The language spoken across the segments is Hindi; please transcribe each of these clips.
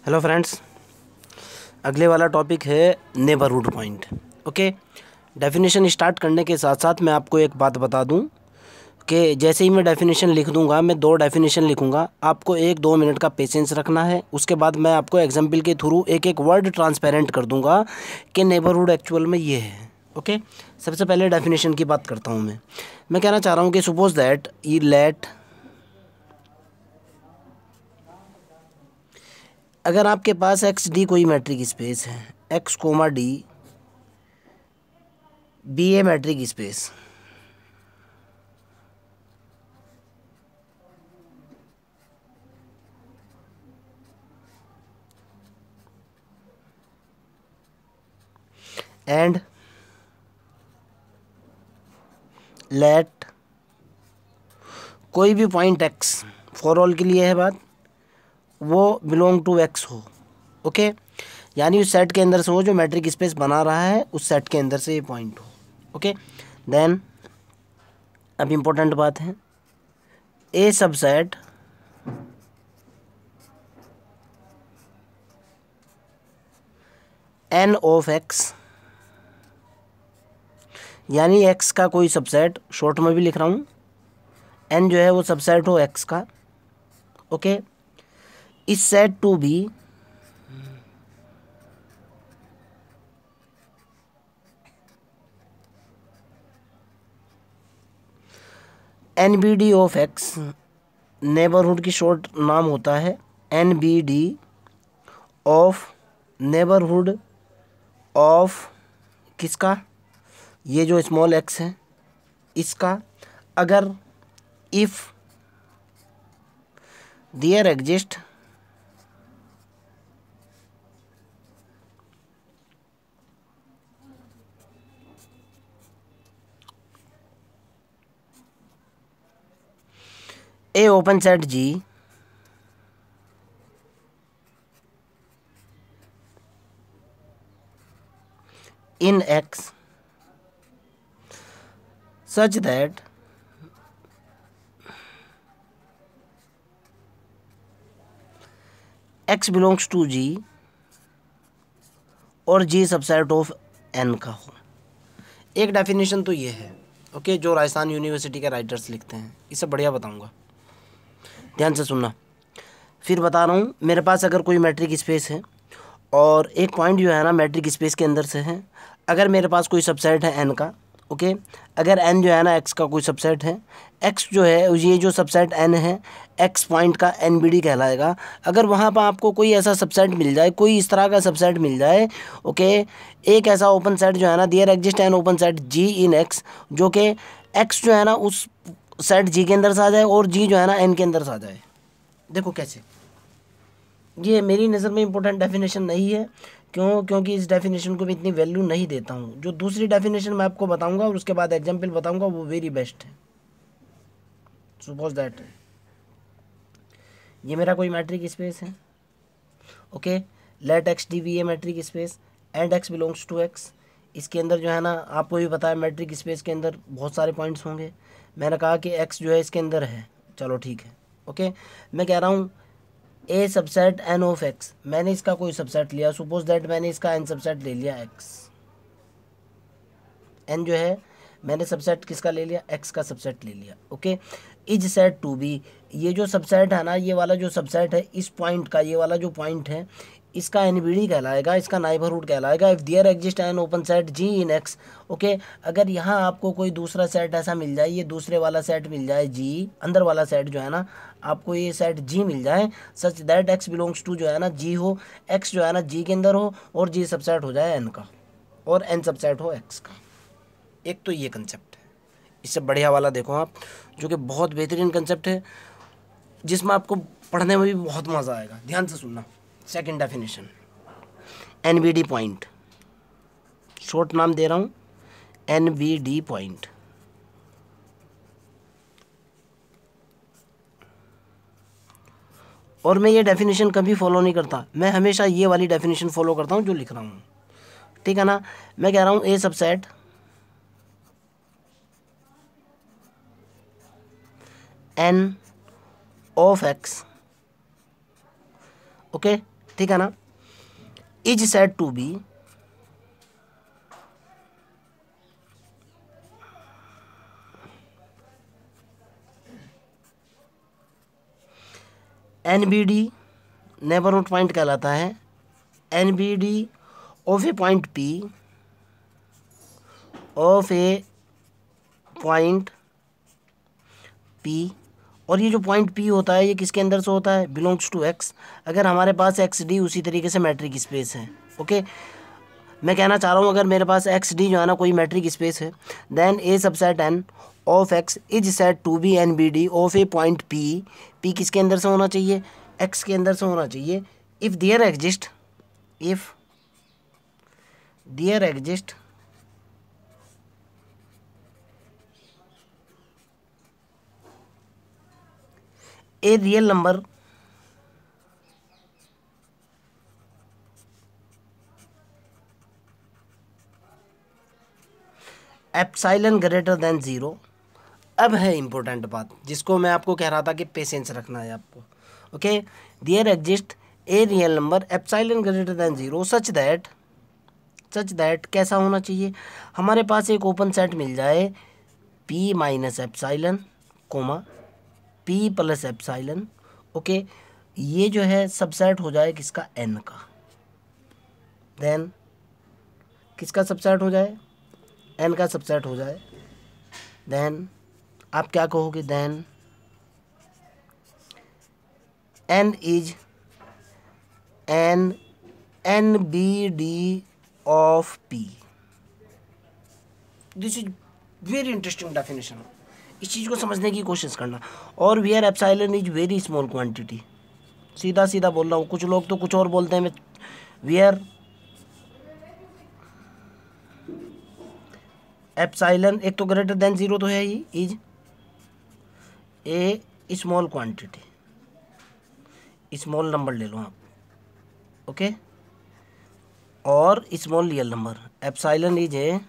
हेलो फ्रेंड्स, अगले वाला टॉपिक है neighbourhood point. Okay, definition start करने के साथ साथ मैं आपको एक बात बता दूं कि जैसे ही मैं डेफिनेशन लिख दूंगा, मैं 2 डेफिनेशन लिखूंगा, आपको 1-2 मिनट का पेशेंस रखना है। उसके बाद मैं आपको एग्जाम्पल के थ्रू एक एक वर्ड ट्रांसपेरेंट कर दूंगा कि नेबरहुड एक्चुअल में ये है। ओके, सबसे पहले डेफिनेशन की बात करता हूँ। मैं कहना चाह रहा हूँ कि सपोज दैट ई लेट, अगर आपके पास एक्स डी कोई मैट्रिक स्पेस है, X comma D be a metric space, and let कोई भी पॉइंट एक्स, फॉर ऑल के लिए है बात, वो बिलोंग टू एक्स हो। ओके, यानी उस सेट के अंदर से हो जो मैट्रिक स्पेस बना रहा है, उस सेट के अंदर से ये पॉइंट हो। ओके, देन अब इम्पोर्टेंट बात है, ए सबसेट एन ऑफ एक्स, यानी एक्स का कोई सबसेट, शॉर्ट में भी लिख रहा हूँ, एन जो है वो सबसेट हो एक्स का। ओके, इस set to be N B D of X, neighbourhood की शॉर्ट नाम होता है N B D of neighbourhood of किसका, ये जो स्मॉल एक्स है इसका, अगर if there exist a open set G in X such that X belongs to G और G सबसेट ऑफ N का हो। एक डेफिनेशन तो ये है। ओके, जो राजस्थान यूनिवर्सिटी के राइटर्स लिखते हैं, इससे बढ़िया बताऊंगा, ध्यान से सुनना। फिर बता रहा हूँ, मेरे पास अगर कोई मैट्रिक स्पेस है और एक पॉइंट जो है ना मैट्रिक स्पेस के अंदर से है, अगर मेरे पास कोई सबसेट है एन का, ओके, अगर एन जो है ना एक्स का कोई सबसेट है, एक्स जो है ये जो सबसेट एन है, एक्स पॉइंट का एन बी डी कहलाएगा। अगर वहाँ पर आपको कोई ऐसा सबसेट मिल जाए, कोई इस तरह का सबसेट मिल जाए, ओके, एक ऐसा ओपन सेट जो है ना, there exist an open set G in X, जो कि एक्स जो है ना उस सेट जी के अंदर से आ जाए और जी जो है ना एन के अंदर से आ जाए। देखो कैसे, ये मेरी नज़र में इम्पोर्टेंट डेफिनेशन नहीं है। क्यों? क्योंकि इस डेफिनेशन को मैं इतनी वैल्यू नहीं देता हूँ। जो दूसरी डेफिनेशन मैं आपको बताऊंगा और उसके बाद एग्जांपल बताऊंगा, वो वेरी बेस्ट है। सपोज दैट ये मेरा कोई मैट्रिक स्पेस है, okay, let X D be a metric space and X belongs to X. इसके अंदर जो है ना, आपको भी पता है मैट्रिक स्पेस के अंदर बहुत सारे पॉइंट्स होंगे। मैंने कहा कि एक्स जो है इसके अंदर है, चलो ठीक है। ओके, मैं कह रहा हूँ a subset N of x, मैंने इसका कोई सबसेट लिया, सपोज दैट मैंने इसका एन सबसेट ले लिया एक्स, एन जो है मैंने सबसेट किसका ले लिया, एक्स का सबसेट ले लिया। Okay, is set to be, ये जो सबसेट है ना, ये वाला जो सबसेट है इस पॉइंट का, ये वाला जो पॉइंट है इसका एनबीडी कहलाएगा, इसका नाइबरहुड कहलाएगा। If there exist an open set G in X, okay, अगर यहाँ आपको कोई दूसरा सेट ऐसा मिल जाए, ये दूसरे वाला सेट मिल जाए जी, अंदर वाला सेट जो है ना, आपको ये सेट जी मिल जाए, such that X belongs to जो है ना जी हो, एक्स जो है ना जी के अंदर हो और जी सबसेट हो जाए एन का और एन सबसेट हो एक्स का। एक तो ये कंसेप्ट है। इससे बढ़िया वाला देखो आप, जो कि बहुत बेहतरीन कंसेप्ट है, जिसमें आपको पढ़ने में भी बहुत मज़ा आएगा। ध्यान से सुनना। Second definition, NBD point, short नाम दे रहा हूँ एनबीडी पॉइंट। और मैं ये डेफिनेशन कभी फॉलो नहीं करता, मैं हमेशा ये वाली डेफिनेशन फॉलो करता हूँ जो लिख रहा हूँ, ठीक है ना। मैं कह रहा हूँ a subset N of X, okay, ठीक है ना, is said to be NBD neighbourhood point कहलाता है, NBD of a point P of a point P, और ये जो पॉइंट P होता है ये किसके अंदर से होता है, बिलोंग्स टू X। अगर हमारे पास XD उसी तरीके से मैट्रिक स्पेस है, ओके। मैं कहना चाह रहा हूँ अगर मेरे पास XD जो है ना कोई मैट्रिक स्पेस है, then a subset N of X is said to be NBD of a point P। P किसके अंदर से होना चाहिए, X के अंदर से होना चाहिए। If there exist a real number epsilon greater than 0। अब है इंपॉर्टेंट बात जिसको मैं आपको कह रहा था कि पेशेंस रखना है आपको, okay. There exist a real number epsilon greater than 0 such that कैसा होना चाहिए, हमारे पास एक ओपन सेट मिल जाए P minus epsilon comma P plus epsilon, okay. ये जो है सबसेट हो जाए किसका, N का। देन किसका सबसेट हो जाए, N का सबसेट हो जाए। देन आप क्या कहोगे, then N is an NBD of P। This is very interesting definition, इस चीज़ को समझने की कोशिश करना। और where epsilon is very small quantity, सीधा सीधा बोल रहा हूँ, कुछ लोग तो कुछ और बोलते हैं। वेयर एप्सिलॉन एक तो ग्रेटर देन 0 तो है ही, is a small quantity, small number ले लो आप, ओके। और small real number, epsilon is a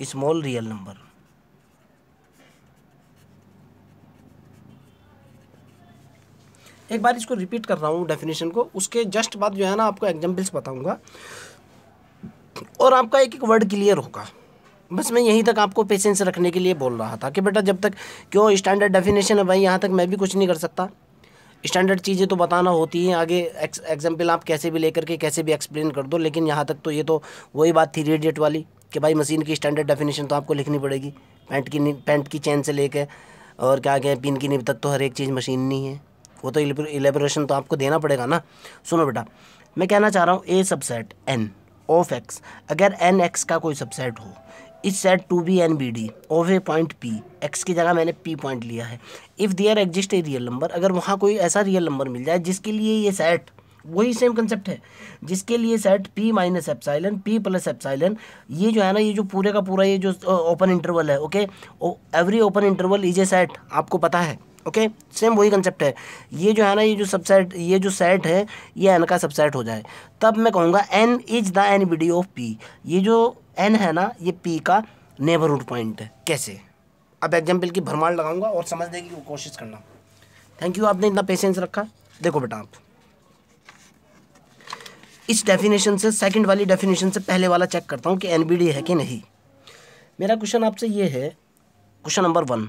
small real number. एक बार इसको रिपीट कर रहा हूँ डेफिनेशन को, उसके जस्ट बाद जो है ना आपको एग्जाम्पल्स बताऊंगा और आपका एक एक वर्ड क्लियर होगा। बस मैं यहीं तक आपको पेशेंस रखने के लिए बोल रहा था कि बेटा जब तक क्यों स्टैंडर्ड डेफिनेशन है भाई, यहाँ तक मैं भी कुछ नहीं कर सकता। स्टैंडर्ड चीज़ें तो बताना होती हैं, आगे एग्जाम्पल आप कैसे भी लेकर के कैसे भी एक्सप्लेन कर दो, लेकिन यहाँ तक तो ये तो वही बात थी रेडिएट वाली कि भाई मशीन की स्टैंडर्ड डेफिनेशन तो आपको लिखनी पड़ेगी। पैंट की चेन से लेकर और क्या कहें पिन की निब तक तो हर एक चीज़ मशीन नहीं है, वो तो इलेबोरेशन तो आपको देना पड़ेगा ना। सुनो बेटा, मैं कहना चाह रहा हूँ a subset N of X, अगर N X का कोई सबसेट हो, is said to be NBD of a point P, X की जगह मैंने P पॉइंट लिया है। If there exist a real number, अगर वहाँ कोई ऐसा रियल नंबर मिल जाए जिसके लिए ये सेट, वही सेम कंसेप्ट है, जिसके लिए set P minus epsilon P plus epsilon, ये जो है ना ये जो पूरे का पूरा ये जो ओपन इंटरवल है, okay, every open interval is a set, आपको पता है, ओके। सेम वही कंसेप्ट है। ये जो है ना ये जो सबसेट, ये जो सेट है ये N का सबसेट हो जाए, तब मैं कहूँगा N is the NBD of P। ये जो N है ना ये P का नेबरहुड पॉइंट है। कैसे, अब एग्जाम्पल की भरमार लगाऊंगा और समझने की कोशिश करना। थैंक यू, आपने इतना पेशेंस रखा। देखो बेटा, आप इस डेफिनेशन से, सेकंड वाली डेफिनेशन से पहले वाला चेक करता हूँ कि NBD है कि नहीं। मेरा क्वेश्चन आपसे ये है, क्वेश्चन नंबर 1,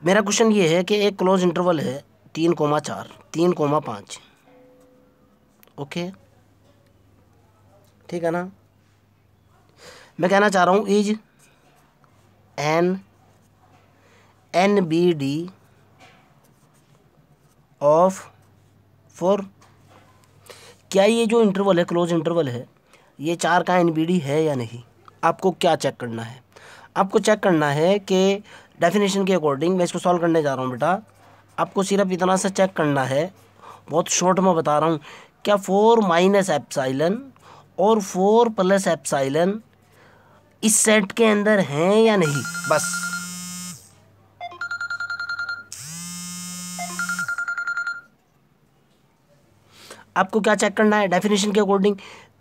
मेरा क्वेश्चन ये है कि एक क्लोज इंटरवल है 3,4 3,5, ओके, ठीक है ना। मैं कहना चाह रहा हूँ इज NBD ऑफ 4, क्या ये जो इंटरवल है क्लोज इंटरवल है ये 4 का NBD है या नहीं। आपको क्या चेक करना है, आपको चेक करना है कि डेफिनेशन के अकॉर्डिंग, मैं इसको सॉल्व करने जा रहा हूँ बेटा, आपको सिर्फ इतना सा चेक करना है, बहुत शॉर्ट में बता रहा हूँ, क्या 4 माइनस एप्सिलॉन और 4 प्लस एप्सिलॉन इस सेट के अंदर हैं या नहीं, बस। आपको क्या चेक करना है डेफिनेशन के according,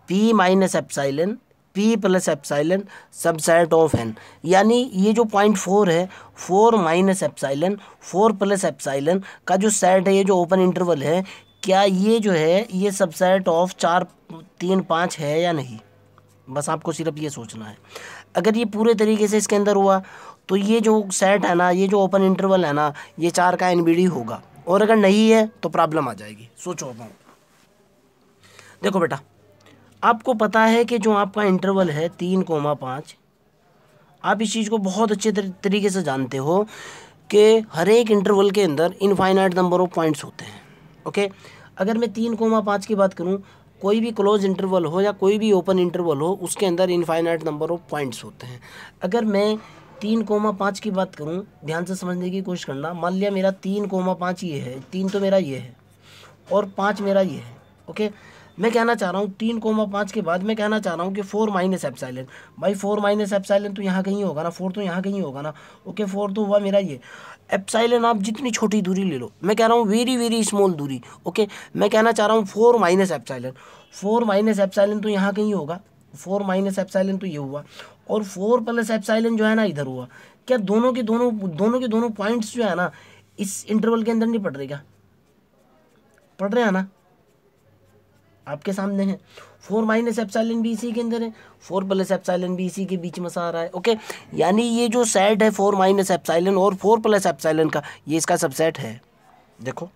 P minus epsilon P plus epsilon subset of N, यानी ये जो 0.4 है 4 माइनस एप्साइलन 4 प्लस एप्साइलन का जो सेट है, ये जो ओपन इंटरवल है, क्या ये जो है ये सबसेट ऑफ 4 3 5 है या नहीं। बस आपको सिर्फ ये सोचना है। अगर ये पूरे तरीके से इसके अंदर हुआ तो ये जो सेट है ना, ये जो ओपन इंटरवल है ना, ये 4 का एनबीडी होगा, और अगर नहीं है तो प्रॉब्लम आ जाएगी। सोचो अब देखो बेटा, आपको पता है कि जो आपका इंटरवल है 3,5, आप इस चीज़ को बहुत अच्छे तरीके से जानते हो कि हर एक इंटरवल के अंदर इनफाइनाइट नंबर ऑफ पॉइंट्स होते हैं। ओके, अगर मैं 3,5 की बात करूं, कोई भी क्लोज इंटरवल हो या कोई भी ओपन इंटरवल हो, उसके अंदर इनफाइनाइट नंबर ऑफ पॉइंट्स होते हैं। अगर मैं 3,5 की बात करूं, ध्यान से समझने की कोशिश करना। मान लिया मेरा 3,5 ये है, 3 तो मेरा ये है और 5 मेरा ये है। ओके, मैं कहना चाह रहा हूँ 3,5 के बाद मैं कहना चाह रहा हूँ कि 4 माइनस एप्साइलन। भाई 4 माइनस एप्साइलन तो यहाँ कहीं होगा ना, 4 तो यहाँ कहीं होगा ना। ओके, 4 तो हुआ मेरा ये। एप्साइलन आप जितनी छोटी दूरी ले लो, मैं कह रहा हूँ वेरी वेरी स्मॉल दूरी। ओके, मैं कहना चाह रहा हूँ 4 माइनस एप्साइलन। 4 माइनस एप्साइलन तो यहाँ कहीं होगा, 4 माइनस एप्साइलन तो ये हुआ, और 4 प्लस एप्साइलन जो है ना इधर हुआ। क्या दोनों के दोनों पॉइंट्स जो है ना इस इंटरवल के अंदर नहीं पड़ रहे? क्या पढ़ रहे हैं ना, आपके सामने है। 4 माइनस एप्साइलन भी इसी के अंदर है, 4 प्लस एप्साइलन भी इसी के बीच में सा आ रहा है। ओके, यानी ये जो सेट है 4 माइनस एप्साइलन और 4 प्लस एप्साइलन का, ये इसका सबसेट है। देखो,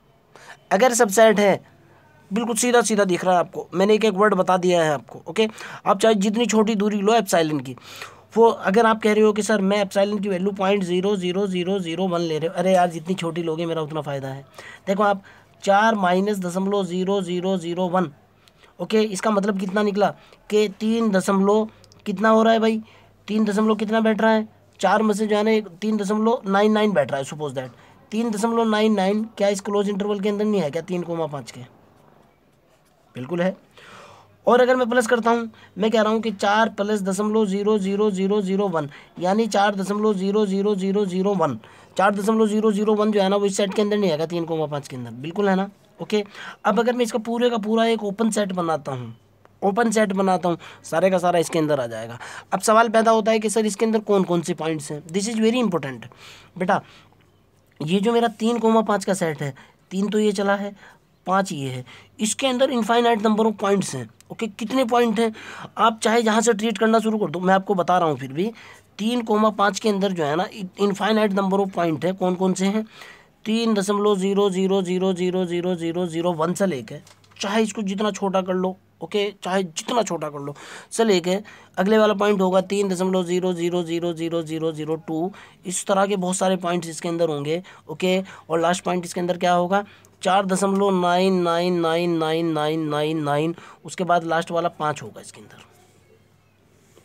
अगर सबसेट है, बिल्कुल सीधा सीधा दिख रहा है आपको, मैंने एक एक वर्ड बता दिया है आपको। ओके, आप चाहे जितनी छोटी दूरी लो एप्साइलन की, वो अगर आप कह रहे हो कि सर मैं एप्साइलन की वैल्यू 0.00001 ले रहे हो, अरे यार जितनी छोटी लोगे मेरा उतना फ़ायदा है। देखो आप 4 माइनस 0.0001, ओके, इसका मतलब कितना निकला कि 3 दशमलव कितना हो रहा है भाई, 3 दशमलव कितना बैठ रहा है, 4 में से जो है ना 3.99 बैठ रहा है। सपोज दैट 3.99 क्या इस क्लोज इंटरवल के अंदर नहीं है क्या 3,5 के? बिल्कुल है। और अगर मैं प्लस करता हूँ, मैं कह रहा हूँ कि 4 प्लस 0.00001, यानी 4.00001, 4.001 जो है ना वो इस सेट के अंदर नहीं आएगा 3,5 के अंदर। बिल्कुल है ना। ओके, अब अगर मैं इसका पूरे का पूरा एक ओपन सेट बनाता हूँ, सारे का सारा इसके अंदर आ जाएगा। अब सवाल पैदा होता है कि सर इसके अंदर कौन कौन से पॉइंट्स हैं। दिस इज़ वेरी इंपॉर्टेंट बेटा। ये जो मेरा 3,5 का सेट है, 3 तो ये चला है, 5 ये है, इसके अंदर इनफाइनाइट नंबर ऑफ पॉइंट्स हैं। ओके, कितने पॉइंट हैं? आप चाहे जहाँ से ट्रीट करना शुरू कर दो, मैं आपको बता रहा हूँ फिर भी 3,5 के अंदर जो है ना इनफाइनाइट नंबर ऑफ पॉइंट है। कौन कौन से हैं? 3.000000001 से लेके, चाहे इसको जितना छोटा कर लो, ओके, चाहे जितना छोटा कर लो, से लेके अगले वाला पॉइंट होगा 3.0000002। इस तरह के बहुत सारे पॉइंट्स इसके अंदर होंगे। ओके, और लास्ट पॉइंट इसके अंदर क्या होगा? 4.99999999, उसके बाद लास्ट वाला 5 होगा इसके अंदर।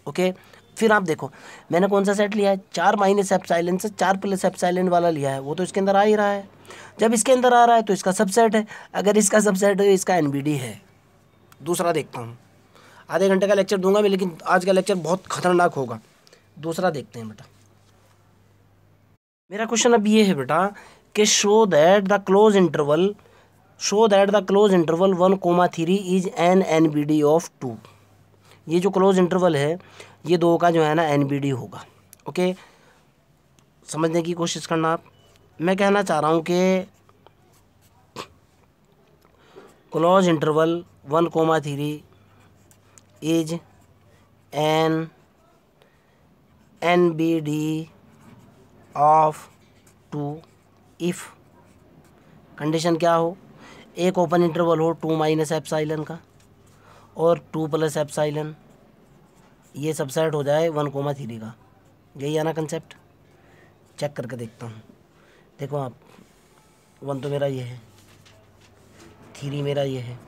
ओके, फिर आप देखो मैंने कौन सा सेट लिया है, 4 माइनस एप्साइलन से 4 प्लस एप्साइलन वाला लिया है, वो तो इसके अंदर आ ही रहा है। जब इसके अंदर आ रहा है तो इसका सबसेट है। अगर इसका सबसेट है इसका एनबीडी है। दूसरा देखता हूँ, आधे घंटे का लेक्चर दूंगा मैं, लेकिन आज का लेक्चर बहुत खतरनाक होगा। दूसरा देखते हैं बेटा। मेरा क्वेश्चन अब ये है बेटा कि show that the close interval 1,3 is an NBD of 2। ये जो क्लोज इंटरवल है ये 2 का जो है ना एनबीडी होगा। ओके, समझने की कोशिश करना आप। मैं कहना चाह रहा हूँ कि close interval 1,3 is an NBD of 2 if condition क्या हो, एक ओपन इंटरवल हो 2 माइनस एप्साइलन का और 2 प्लस एप्साइलन, ये सबसेट हो जाए 1,3 का। यही है ना कंसेप्ट? चेक करके देखता हूँ। देखो आप, 1 तो मेरा ये है, 3 मेरा ये है।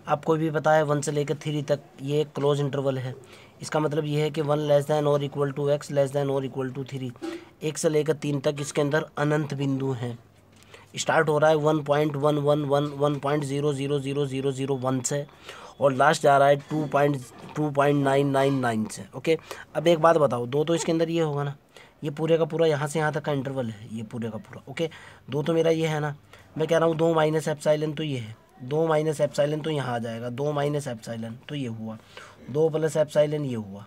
आपको भी पता है 1 से लेकर 3 तक ये एक क्लोज इंटरवल है। इसका मतलब ये है कि 1 लेस दैन और equal to x less than और इक्वल टू 3। 1 से लेकर 3 तक इसके अंदर अनंत बिंदु हैं। स्टार्ट हो रहा है 1.111.1.0000001 से और लास्ट जा रहा है 2.999 से। ओके, अब एक बात बताओ, 2 तो इसके अंदर ये होगा ना, ये पूरे का पूरा यहाँ से यहाँ तक का इंटरवल है, ये पूरे का पूरा। ओके, 2 तो मेरा ये है ना। मैं कह रहा हूँ 2 माइनस एप्साइलन तो ये है, 2 माइनस एप्सिलॉन तो यहाँ आ जाएगा, 2 माइनस एप्सिलॉन तो ये हुआ, 2 प्लस एप्सिलॉन ये हुआ।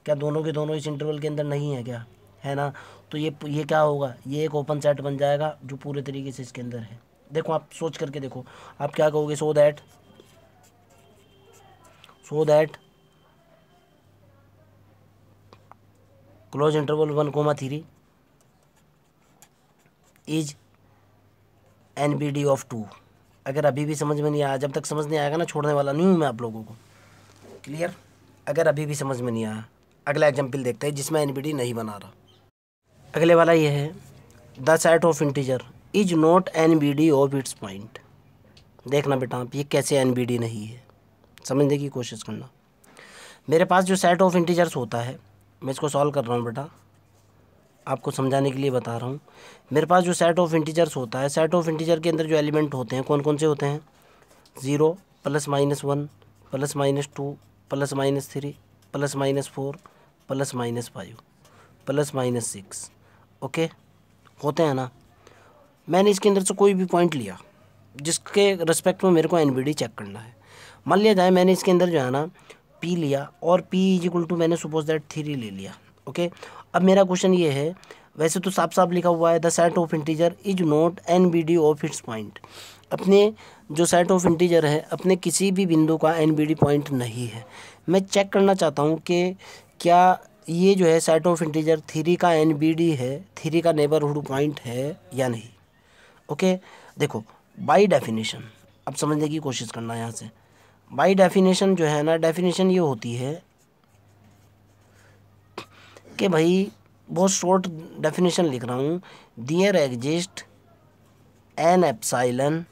क्या दोनों के दोनों इस इंटरवल के अंदर नहीं है क्या? है ना। तो ये क्या होगा, ये एक ओपन सेट बन जाएगा जो पूरे तरीके से इसके अंदर है। देखो आप सोच करके देखो, आप क्या कहोगे, so that close interval 1,3 is NBD of 2। अगर अभी भी समझ में नहीं आया, जब तक समझ नहीं आएगा ना छोड़ने वाला नहीं हूँ मैं आप लोगों को, क्लियर। अगर अभी भी समझ में नहीं आया, अगला एग्जाम्पल देखते हैं जिसमें NBD नहीं बना रहा। अगले वाला ये है, the set of integer is not NBD of its point. देखना बेटा आप, ये कैसे NBD नहीं है, समझने की कोशिश करना। मेरे पास जो सेट ऑफ इंटीजर्स होता है, मैं इसको सॉल्व कर रहा हूँ बेटा, आपको समझाने के लिए बता रहा हूँ। मेरे पास जो सेट ऑफ इंटीजर्स होता है, सेट ऑफ इंटीजर के अंदर जो एलिमेंट होते हैं कौन कौन से होते हैं, 0 +- 1 +- 2 +- 3 +- 4 +- 5 +- 6। ओके, होते हैं ना। मैंने इसके अंदर से कोई भी पॉइंट लिया जिसके रिस्पेक्ट में मेरे को NBD चेक करना है। मान लिया जाए मैंने इसके अंदर जो है ना P लिया, और P = मैंने सपोज दैट 3 ले लिया। ओके, अब मेरा क्वेश्चन ये है, वैसे तो साफ साफ लिखा हुआ है the set of integer is not NBD of its point. अपने जो सेट ऑफ इंटीजर है अपने किसी भी बिंदु का NBD पॉइंट नहीं है। मैं चेक करना चाहता हूँ कि क्या ये जो है सेट ऑफ इंटीजर 3 का NBD है, 3 का नेबरहुड पॉइंट है या नहीं। ओके, देखो बाय डेफिनेशन, अब समझने की कोशिश करना यहाँ से। बाय डेफिनेशन जो है ना, डेफिनेशन ये होती है कि भाई, बहुत शॉर्ट डेफिनेशन लिख रहा हूँ, there exist an epsilon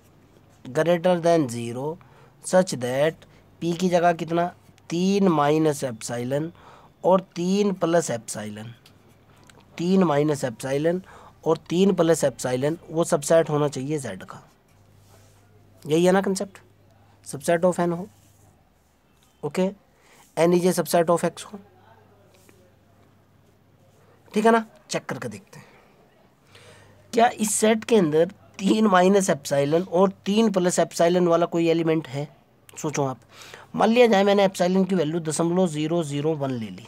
greater than 0 such that P की जगह कितना, 3 माइनस एप्सिलॉन और 3 प्लस एप्सिलॉन, 3 माइनस एप्सिलॉन और 3 प्लस एप्सिलॉन, वो सबसेट होना चाहिए Z का। यही है ना कंसेप्ट, सबसेट ऑफ N हो। Okay, N is a subset of X हो, ठीक है ना। चेक करके देखते हैं क्या इस सेट के अंदर 3 माइनस एप्सिलॉन और 3 प्लस एप्सिलॉन वाला कोई एलिमेंट है। सोचो आप, मान लिया जाए मैंने एप्सिलॉन की वैल्यू 0.001 ले ली,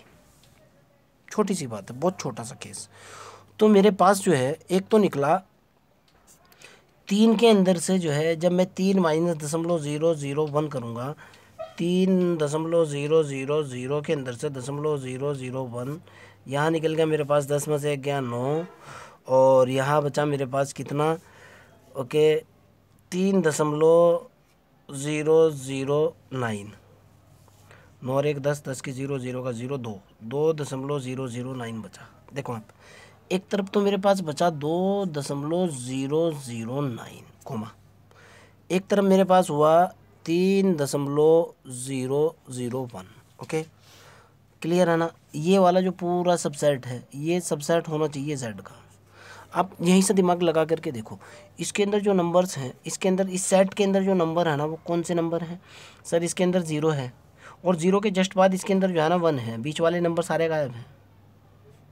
छोटी सी बात है, बहुत छोटा सा केस। तो मेरे पास जो है एक तो निकला 3 के अंदर से जो है, जब मैं 3 माइनस 0.001 करूँगा, 3.000 के अंदर से 0.001 यहाँ निकल गया मेरे पास, 10 में से 1 गया 9, और यहाँ बचा मेरे पास कितना, ओके 3.009, 9 और 1 10, 10 की 0, 0 का 0, 2.009 बचा। देखो आप, एक तरफ तो मेरे पास बचा 2.009 कोमा, एक तरफ मेरे पास हुआ 3.001। ओके, क्लियर है ना। ये वाला जो पूरा सबसेट है, ये सबसेट होना चाहिए Z का। आप यहीं से दिमाग लगा करके देखो, इसके अंदर जो नंबर्स हैं, इसके अंदर इस सेट के अंदर जो नंबर है ना, वो कौन से नंबर हैं सर। इसके अंदर 0 है, और 0 के जस्ट बाद इसके अंदर जो है ना 1 है, बीच वाले नंबर सारे गायब हैं।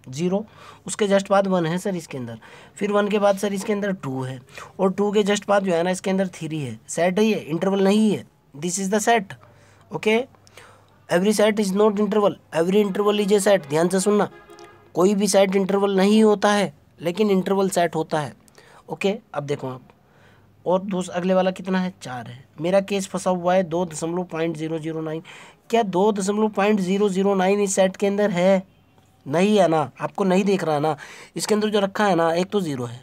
0 उसके जस्ट बाद 1 है सर इसके अंदर, फिर 1 के बाद सर इसके अंदर 2 है, और 2 के जस्ट बाद जो है ना इसके अंदर 3 है। सेट है ये, इंटरवल नहीं है। This is the set. Okay, every set is not interval, every interval is a set. ध्यान से सुनना, कोई भी सेट इंटरवल नहीं होता है, लेकिन इंटरवल सेट होता है। ओके, अब देखो आप, और दूसरा अगले वाला कितना है, 4 है। मेरा केस फंसा हुआ है 2.009। क्या 2.009 इस सेट के अंदर है? नहीं है ना, आपको नहीं देख रहा ना। इसके अंदर जो रखा है ना, एक तो 0 है,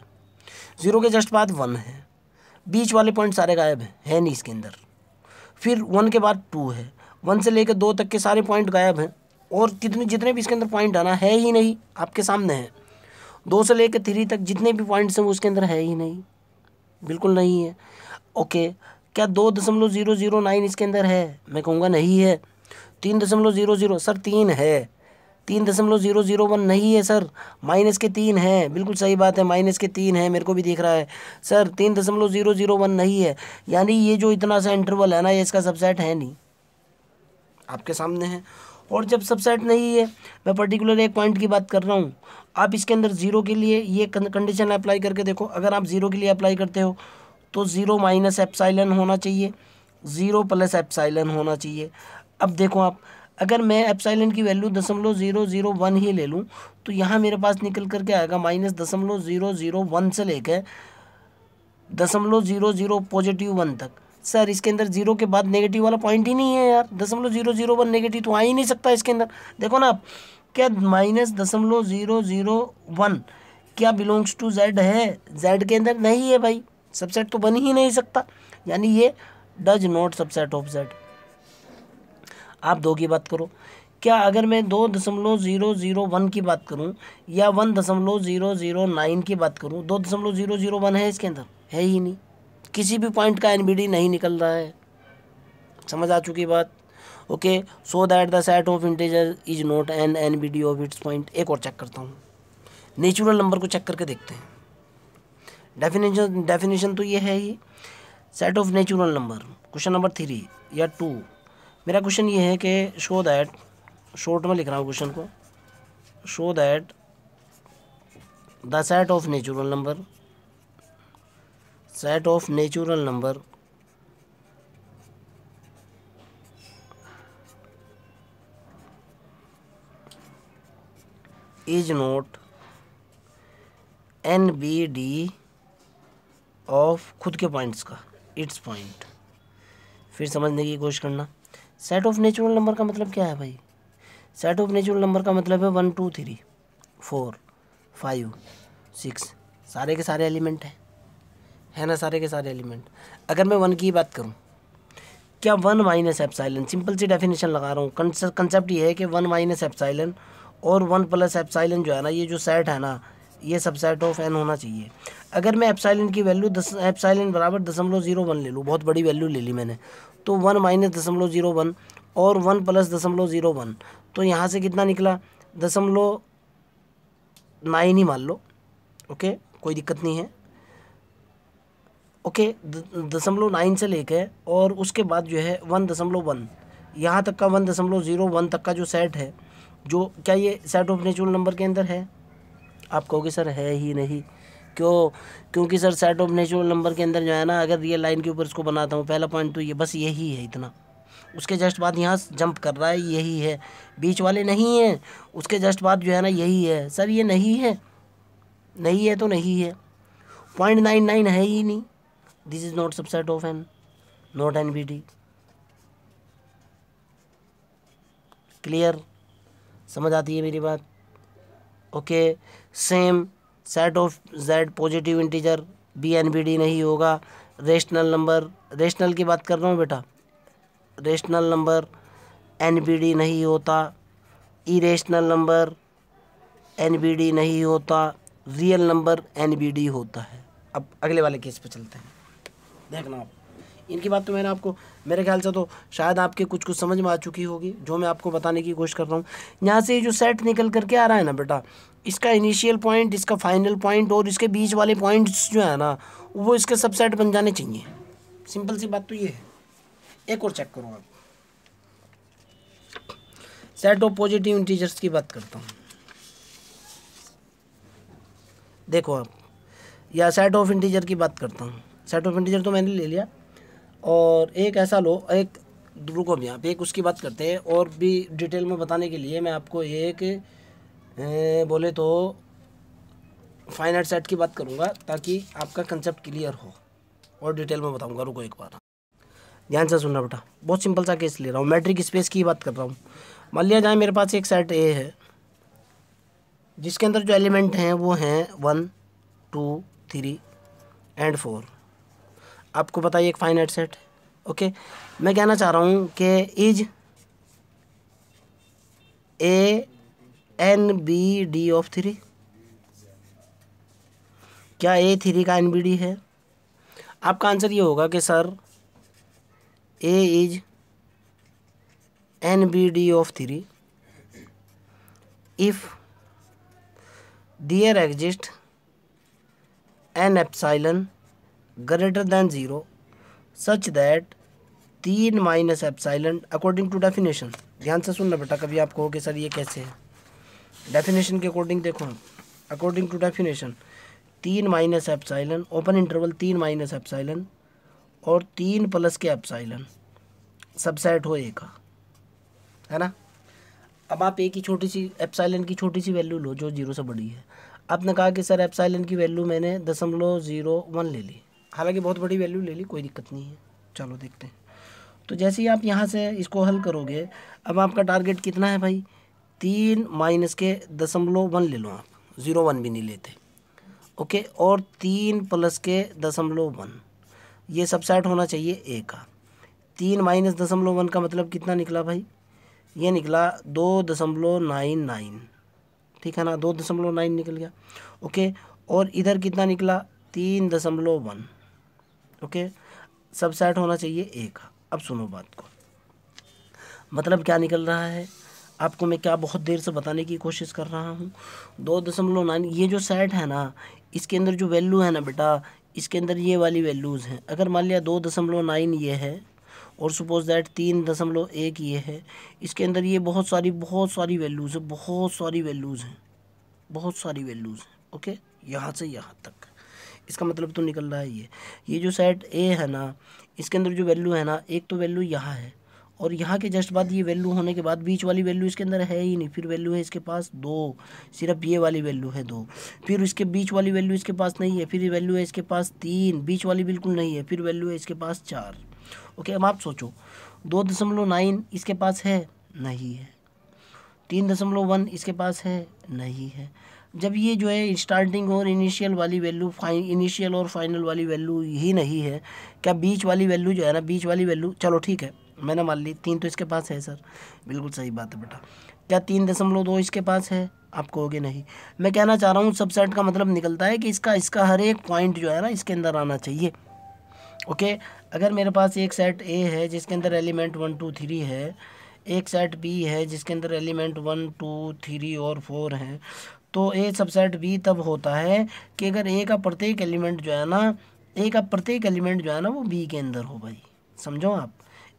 0 के जस्ट बाद 1 है, बीच वाले पॉइंट सारे गायब हैं, है नहीं इसके अंदर। फिर 1 के बाद 2 है, 1 से लेकर 2 तक के सारे पॉइंट गायब हैं, और जितने भी इसके अंदर पॉइंट है ना, है ही नहीं, आपके सामने है। 2 से लेकर 3 तक जितने भी पॉइंट्स हैं वो उसके अंदर है ही नहीं, बिल्कुल नहीं है। ओके, क्या 2.009 इसके अंदर है? मैं कहूँगा नहीं है। 3.00 सर 3 है, 3.001 नहीं है सर, माइनस के 3 है। बिल्कुल सही बात है, माइनस के 3 है, मेरे को भी दिख रहा है सर। 3.001 नहीं है, यानी ये जो इतना सा इंटरवल है ना, ये इसका सबसेट है नहीं, आपके सामने है। और जब सबसेट नहीं है, मैं पर्टिकुलर एक पॉइंट की बात कर रहा हूँ। आप इसके अंदर 0 के लिए ये कंडीशन अप्लाई करके देखो। अगर आप 0 के लिए अप्लाई करते हो तो 0 माइनस एप्साइलन होना चाहिए, 0 प्लस एप्साइलन होना चाहिए। अब देखो आप, अगर मैं एप्साइलन की वैल्यू 0.001 ही ले लूँ तो यहाँ मेरे पास निकल करके आएगा -0.001 से लेकर 0.00 पॉजिटिव 1 तक। सर इसके अंदर 0 के बाद नेगेटिव वाला पॉइंट ही नहीं है यार, 0.001 नेगेटिव तो आ ही नहीं सकता इसके अंदर। देखो ना आप, क्या -0.001 क्या बिलोंग्स टू जेड है? जेड के अंदर नहीं है भाई, सबसेट तो बन ही नहीं सकता, यानी ये does not subset of Z. आप 2 की बात करो, क्या अगर मैं 2.001 की बात करूं या 1.009 की बात करूं, 2.001 है इसके अंदर? है ही नहीं, किसी भी पॉइंट का एनबीडी नहीं निकल रहा है। समझ आ चुकी बात? Okay, so that the set of integer is not N NBD of its point. एक और चेक करता हूँ, नेचुरल नंबर को चेक करके देखते हैं। डेफिनेशन तो ये है ही, set of natural number. Question number 3 या 2, मेरा क्वेश्चन ये है कि शो दैट, शॉर्ट में लिख रहा हूँ क्वेश्चन को, show that the set of natural number, set of natural number is not NBD of खुद के पॉइंट्स का, इट्स पॉइंट। फिर समझने की कोशिश करना, सेट ऑफ नेचुरल नंबर का मतलब क्या है भाई? सेट ऑफ नेचुरल नंबर का मतलब है 1 2 3 4 5 6, सारे के सारे एलिमेंट है ना, सारे के सारे एलिमेंट। अगर मैं 1 की बात करूं, क्या 1 माइनस एप्साइलन, सिंपल सी डेफिनेशन लगा रहा हूँ, कंसेप्ट ये है कि 1 माइनस एप्साइलन और 1 प्लस एप्साइलन जो है ना, ये जो सेट है ना, ये सबसेट ऑफ एन होना चाहिए। अगर मैं एप्साइलन की वैल्यू एप्साइलन बराबर 0.01 ले लूँ, बहुत बड़ी वैल्यू ले ली मैंने, तो 1 माइनस 0.01 और 1 प्लस 0.01, तो यहाँ से कितना निकला? 0.9 ही मान लो। ओके, कोई दिक्कत नहीं है। ओके, 0.9 से लेके और उसके बाद जो है 1.1 यहाँ तक का, 1.01 तक का जो सेट है, जो क्या ये सेट ऑफ नेचुरल नंबर के अंदर है? आप कहोगे सर है ही नहीं, क्यों? क्योंकि sir set of natural number के अंदर जो है ना, अगर रियल लाइन के ऊपर इसको बनाता हूँ, पहला पॉइंट तो ये बस यही है, इतना। उसके जस्ट बाद यहाँ जंप कर रहा है, यही है, बीच वाले नहीं है। उसके जस्ट बाद जो है ना, यही है। सर ये नहीं है, नहीं है तो नहीं है, 0.99 है ही नहीं। This is not subset of N, not NBD. Clear? समझ आती है मेरी बात? Okay, same set of Z positive integer be NBD नहीं होगा। रेशनल नंबर, रेशनल की बात कर रहा हूँ बेटा, रेशनल नंबर एनबीडी नहीं होता, इरेशनल नंबर एनबीडी नहीं होता, रियल नंबर एनबीडी होता है। अब अगले वाले केस पे चलते हैं, देखना आप। इनकी बात तो मैंने आपको, मेरे ख्याल से तो शायद आपके कुछ कुछ समझ में आ चुकी होगी, जो मैं आपको बताने की कोशिश कर रहा हूँ। यहाँ से जो सेट निकल करके आ रहा है ना बेटा, इसका इनिशियल पॉइंट, इसका फाइनल पॉइंट और इसके बीच वाले पॉइंट्स जो है ना, वो इसके सबसेट बन जाने चाहिए। सिंपल सी बात तो ये है। एक और चेक करो आप, सेट ऑफ पॉजिटिव इंटीजर्स की बात करता हूँ। देखो आप, या सेट ऑफ इंटीजर की बात करता हूँ। सेट ऑफ इंटीजर तो मैंने ले लिया, और एक ऐसा लो, एक रुको भी, आप एक उसकी बात करते हैं, और भी डिटेल में बताने के लिए मैं आपको एक बोले तो फाइनाइट सेट की बात करूँगा, ताकि आपका कंसेप्ट क्लियर हो, और डिटेल में बताऊँगा। रुको एक बार, ध्यान से सुनना बेटा, बहुत सिंपल सा केस ले रहा हूँ, मैट्रिक स्पेस की बात कर रहा हूँ। मान लिया जाए मेरे पास एक सेट ए है, जिसके अंदर जो एलिमेंट हैं वो हैं 1 2 3 एंड 4। आपको पता है एक फाइनाइट सेट है। ओके, मैं कहना चाह रहा हूँ कि is A N B D of 3, क्या ए 3 का एन बी डी है? आपका आंसर ये होगा कि sir A is N B D of 3 if there exist an epsilon greater than 0 such that 3 minus epsilon according to definition. ध्यान से सुनना बेटा, कभी आप कहोगे सर ये कैसे है? डेफिनेशन के अकॉर्डिंग देखो, according to definition 3 minus epsilon, open interval 3 minus epsilon और 3 प्लस के एप्साइलन, सबसेट हो ए का, है ना। अब आप ए की छोटी सी एप्साइलन की छोटी सी वैल्यू लो जो 0 से बड़ी है। आपने कहा कि सर एप्साइलन की वैल्यू मैंने 0.01 ले ली, हालांकि बहुत बड़ी वैल्यू ले ली, कोई दिक्कत नहीं है। चलो देखते हैं। तो जैसे ही आप यहाँ से इसको हल करोगे, अब आपका टारगेट कितना है भाई, 3 माइनस के 0.1 ले लो आप, 0.1 भी नहीं लेते, ओके, और 3 प्लस के 0.1, ये सबसेट होना चाहिए ए का। 3 माइनस 0.1 का मतलब कितना निकला भाई, ये निकला 2.99, ठीक है ना, 2.9 निकल गया, ओके। और इधर कितना निकला, 3.1, ओके, सबसेट होना चाहिए ए का। अब सुनो बात को, मतलब क्या निकल रहा है, आपको मैं क्या बहुत देर से बताने की कोशिश कर रहा हूँ। 2.9, ये जो सेट है ना, इसके अंदर जो वैल्यू है ना बेटा, इसके अंदर ये वाली वैल्यूज़ हैं। अगर मान लिया 2.9 ये है और सपोज दैट 3.1 ये है, इसके अंदर ये बहुत सारी वैल्यूज़ है, बहुत सारी वैल्यूज़ हैं, ओके, यहाँ से यहाँ तक। इसका मतलब तो निकल रहा है ये जो सेट ए है ना, इसके अंदर जो वैल्यू है ना, एक तो वैल्यू यहाँ है और यहाँ के जस्ट बाद ये वैल्यू होने के बाद बीच वाली वैल्यू इसके अंदर है ही नहीं, फिर वैल्यू है इसके पास 2, सिर्फ ये वाली वैल्यू है 2, फिर इसके बीच वाली वैल्यू इसके पास नहीं है, फिर वैल्यू है इसके पास 3, बीच वाली बिल्कुल नहीं है, फिर वैल्यू है इसके पास 4, ओके। अब आप सोचो 2.9 इसके पास है, नहीं है, 3.1 इसके पास है, नहीं है। जब ये जो है स्टार्टिंग और इनिशियल वाली वैल्यू, इनिशियल और फाइनल वाली वैल्यू ही नहीं है, क्या बीच वाली वैल्यू जो है ना, बीच वाली वैल्यू, चलो ठीक है मैंने मान ली 3 तो इसके पास है सर, बिल्कुल सही बात है बेटा। क्या 3.2 इसके पास है, आप कहोगे नहीं। मैं कहना चाह रहा हूँ सबसेट का मतलब निकलता है कि इसका हर एक पॉइंट जो है ना इसके अंदर आना चाहिए, ओके। अगर मेरे पास एक सेट ए है जिसके अंदर एलिमेंट 1 2 3 है, एक सेट बी है जिसके अंदर एलिमेंट 1 2 3 और 4 हैं, तो ए सबसेट बी तब होता है कि अगर ए का प्रत्येक एलिमेंट जो है ना वो बी के अंदर हो भाई, समझो आप,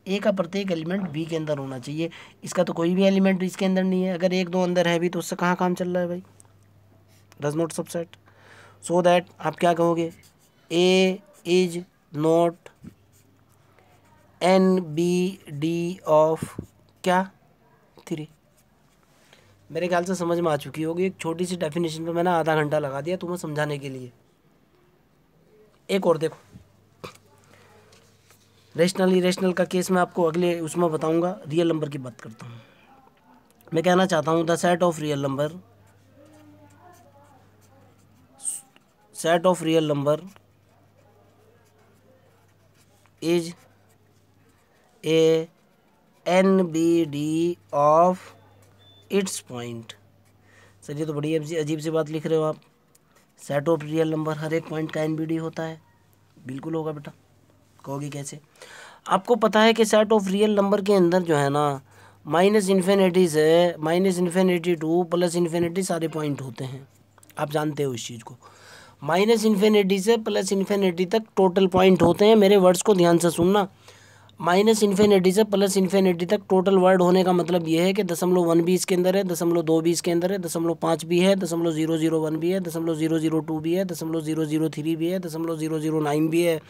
ए का प्रत्येक एलिमेंट बी के अंदर होना चाहिए। इसका तो कोई भी एलिमेंट इसके अंदर नहीं है, अगर 1 2 अंदर है भी तो उससे कहाँ काम चल रहा है भाई, does not subset. So that आप क्या कहोगे, A is not N B D of क्या 3। मेरे ख्याल से समझ में आ चुकी होगी। एक छोटी सी डेफिनेशन पे मैंने आधा घंटा लगा दिया तुम्हें समझाने के लिए। एक और देखो, रेशनल इरेशनल का केस मैं आपको अगले उसमें बताऊंगा। रियल नंबर की बात करता हूँ। मैं कहना चाहता हूँ the set of real number is a NBD of its point. Sir ये तो बड़ी अजीब सी बात लिख रहे हो आप। सेट ऑफ रियल नंबर हर एक पॉइंट का NBD होता है, बिल्कुल होगा बेटा। कहोगे कैसे? आपको पता है कि सेट ऑफ रियल नंबर के अंदर जो है ना माइनस इन्फिनिटी से -∞ प्लस इन्फिनिटी सारे पॉइंट होते हैं। आप जानते हो इस चीज़ को। -∞ से +∞ तक टोटल पॉइंट होते हैं। मेरे वर्ड्स को ध्यान से सुनना। -∞ से +∞ तक टोटल वर्ड होने का मतलब ये है कि 0.1 भी इसके अंदर है, 0.2 भी इसके अंदर है, 0.5 भी है, 0.001 भी है, 0.002 भी है, 0.003 भी है, 0.009 भी है,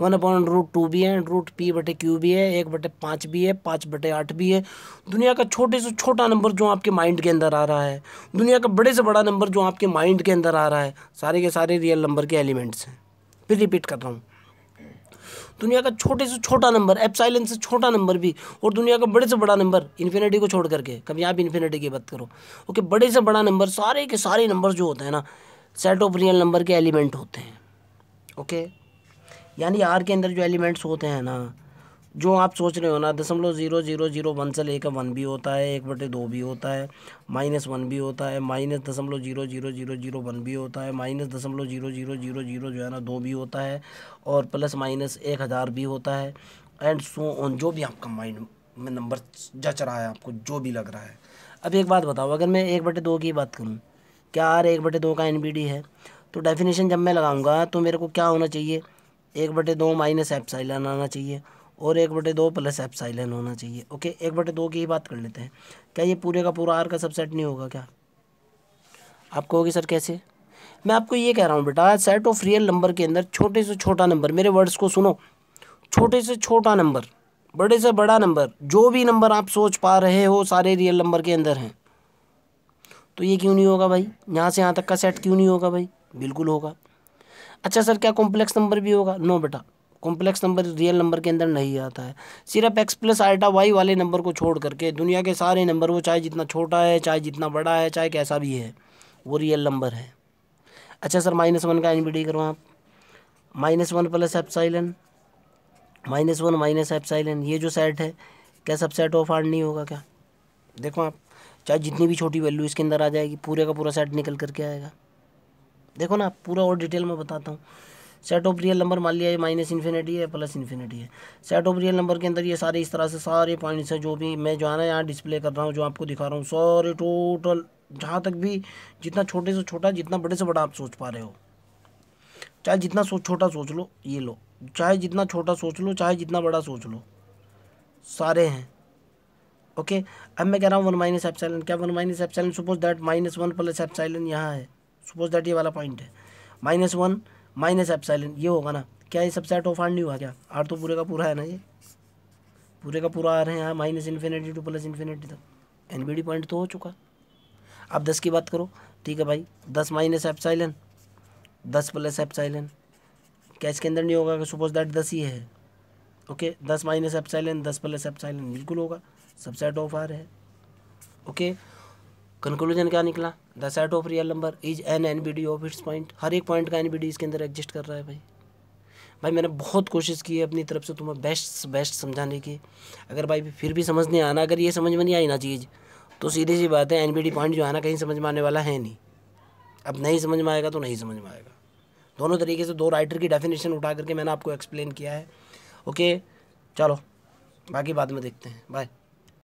1/√2 भी है, √p/q भी है, 1/5 भी है, 5/8 भी है। दुनिया का छोटे से छोटा नंबर जो आपके माइंड के अंदर आ रहा है, दुनिया का बड़े से बड़ा नंबर जो आपके माइंड के अंदर आ रहा है, सारे के सारे रियल नंबर के एलिमेंट्स हैं। फिर रिपीट कर रहा हूँ, दुनिया का छोटे से छोटा नंबर, एप्सिलॉन से छोटा नंबर भी, और दुनिया का बड़े से बड़ा नंबर, इन्फिनिटी को छोड़ करके, कभी आप इन्फिनिटी की बात करो, ओके, बड़े से बड़ा नंबर, सारे के सारे नंबर जो होते हैं ना सेट ऑफ रियल नंबर के एलिमेंट होते हैं, ओके। यानी आर के अंदर जो एलिमेंट्स होते हैं ना, जो आप सोच रहे हो ना 0.0001 से लेकर 1 भी होता है, 1/2 भी होता है, -1 भी होता है, -0.00001 भी होता है, -0.0000 जो है ना 2 भी होता है, और ±1000 भी होता है, एंड सो ऑन। जो भी आपका माइंड में नंबर जच रहा है, आपको जो भी लग रहा है। अब एक बात बताओ, अगर मैं 1/2 की बात करूँ, क्या आर 1/2 का NBD है? तो डेफिनेशन जब मैं लगाऊंगा तो मेरे को क्या होना चाहिए, 1/2 माइनस एप्सिलॉन आना चाहिए, और 1/2 प्लस एप्सिलॉन होना चाहिए, ओके। 1/2 की ही बात कर लेते हैं। क्या ये पूरे का पूरा आर का सबसेट नहीं होगा क्या? आप कहोगे सर कैसे? मैं आपको ये कह रहा हूँ बेटा, सेट ऑफ रियल नंबर के अंदर छोटे से छोटा नंबर, मेरे वर्ड्स को सुनो, छोटे से छोटा नंबर, बड़े से बड़ा नंबर, जो भी नंबर आप सोच पा रहे हो सारे रियल नंबर के अंदर हैं। तो ये क्यों नहीं होगा भाई, यहाँ से यहाँ तक का सेट क्यों नहीं होगा भाई, बिल्कुल होगा। अच्छा सर क्या कॉम्प्लेक्स नंबर भी होगा? नो बेटा, कॉम्प्लेक्स नंबर रियल नंबर के अंदर नहीं आता है। सिर्फ एक्स प्लस आइटा वाई वाले नंबर को छोड़ करके दुनिया के सारे नंबर, वो चाहे जितना छोटा है, चाहे जितना बड़ा है, चाहे कैसा भी है, वो रियल नंबर है। अच्छा सर -1 का एनबीडी करो आप, -1 प्लस एप्सिलॉन, -1 माइनस एप्सिलॉन, ये जो सेट है क्या सबसेट ऑफ आर नहीं होगा क्या? देखो आप, चाहे जितनी भी छोटी वैल्यू इसके अंदर आ जाएगी, पूरे का पूरा सेट निकल करके आएगा। देखो ना, पूरा और डिटेल में बताता हूँ। सेट ऑफ रियल नंबर मान लिया ये -∞ है, +∞ है। सेट ऑफ रियल नंबर के अंदर ये सारे इस तरह से सारे पॉइंट्स हैं, जो भी मैं जो है ना यहाँ डिस्प्ले कर रहा हूँ, जो आपको दिखा रहा हूँ, सारे टोटल जहाँ तक भी, जितना छोटे से छोटा, जितना बड़े से बड़ा आप सोच पा रहे हो, चाहे जितना छोटा सोच लो, ये लो, चाहे जितना छोटा सोच लो, चाहे जितना बड़ा सोच लो, सारे हैं। ओके, अब मैं कह रहा हूँ 1 माइनस एप्सिलॉन, क्या 1 minus epsilon, suppose that -1 plus epsilon यहाँ है, सपोज दैट ये वाला पॉइंट है, -1 माइनस एप्सिलॉन, ये होगा ना, क्या ये सब सेट ऑफ आर नहीं हुआ क्या? आर तो पूरे का पूरा है ना, ये पूरे का पूरा आ रहे हैं यहाँ, -∞ टू +∞ तक, एनबीडी पॉइंट तो हो चुका। अब 10 की बात करो, ठीक है भाई, 10 माइनस एप्सिलॉन, 10 प्लस एप्सिलॉन, क्या इसके अंदर नहीं होगा कि सपोज दैट 10 ही है? Okay, 10 minus epsilon, 10 plus epsilon, बिल्कुल होगा, सब सेट ऑफ आर है। ओके, कंक्लूजन क्या निकला? The set of real number is an NBD of its point, हर एक पॉइंट का एनबीडी इसके अंदर एग्जिस्ट कर रहा है भाई। भाई मैंने बहुत कोशिश की है अपनी तरफ से तुम्हें बेस्ट समझाने की, अगर भाई फिर भी समझ नहीं आना, अगर ये समझ में नहीं आई ना चीज़, तो सीधी सी बात है, एनबीडी पॉइंट जो है ना कहीं समझ में आने वाला है नहीं। अब नहीं समझ में आएगा तो नहीं समझ में आएगा, दोनों तरीके से दो राइटर की डेफिनेशन उठा करके मैंने आपको एक्सप्लेन किया है। ओके चलो, बाकी बाद में देखते हैं, बाय।